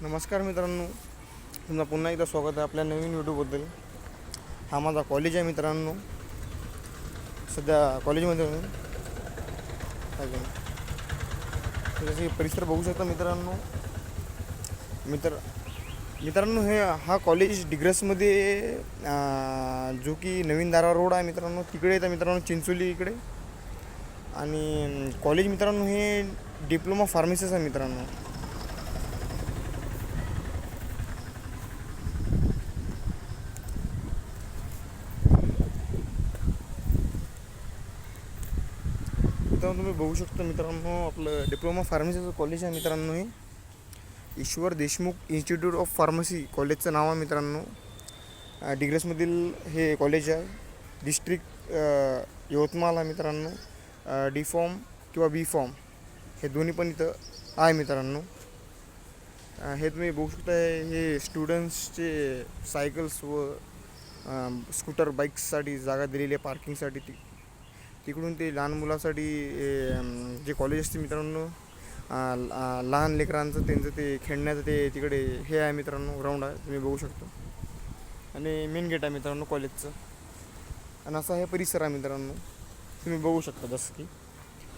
नमस्कार मित्रांनो, तुमचं पुन्हा एकदा स्वागत आहे आपल्या नवीन व्हिडिओबद्दल. हा माझा कॉलेज आहे मित्रांनो. सध्या कॉलेजमध्ये आहे. जसे परिसर बघू शकता मित्रांनो. मित्रांनो हा कॉलेज डिग्रसमध्ये जो की नवीन दारा रोड आहे मित्रांनो, तिकडे येतं मित्रांनो, चिंचोली इकडे. आणि कॉलेज मित्रांनो हे डिप्लोमा फार्मसीचं आहे मित्रांनो. मित्रांनो तुम्ही बघू शकता मित्रांनो, आपलं डिप्लोमा फार्मसीचं कॉलेज आहे मित्रांनो. हे ईश्वर देशमुख इन्स्टिट्यूट ऑफ फार्मसी कॉलेजचं नाव आहे मित्रांनो. डिग्रसमधील हे कॉलेज आहे. डिस्ट्रिक्ट यवतमाळ आहे मित्रांनो. डी फॉर्म किंवा बी फॉर्म हे दोन्ही पण इथं आहे मित्रांनो. हे तुम्ही बघू शकता, हे स्टुडंट्सचे सायकल्स व स्कूटर बाईक्ससाठी जागा दिलेली आहे पार्किंगसाठी. तिकडून ते लहान मुलासाठी जे कॉलेज असते मित्रांनो, लहान लेकरांचं त्यांचं ते खेळण्याचं ते तिकडे हे आहे मित्रांनो, ग्राउंड आहे तुम्ही बघू शकता. आणि मेन गेट आहे मित्रांनो कॉलेजचं. आणि असा हे परिसर आहे मित्रांनो, तुम्ही बघू शकता. जसं की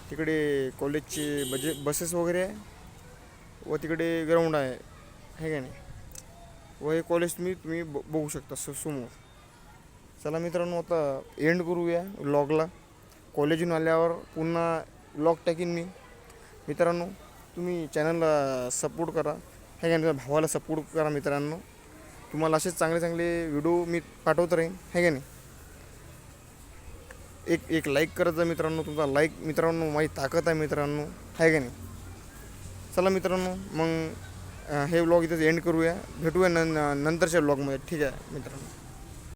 तिकडे कॉलेजचे बसेस वगैरे आहे व तिकडे ग्राउंड आहे का नाही. व हे कॉलेज तुम्ही बघू शकता समोर. चला मित्रांनो, आता एंड करूया व्लॉगला. कॉलेजून आल्यावर पुन्हा व्लॉग टाकीन मी. मित्रांनो तुम्ही चॅनलला सपोर्ट करा, हे का नाही, भावाला सपोर्ट करा मित्रांनो. तुम्हाला असेच चांगले चांगले व्हिडिओ मी पाठवत राहीन, हे का नाही. एक लाईक करत जा मित्रांनो. तुमचा लाईक मित्रांनो माझी ताकद आहे मित्रांनो, आहे का नाही. चला मित्रांनो, मग हे व्लॉग इथेच एंड करूया. भेटूया नंतरच्या व्लॉगमध्ये. ठीक आहे मित्रांनो.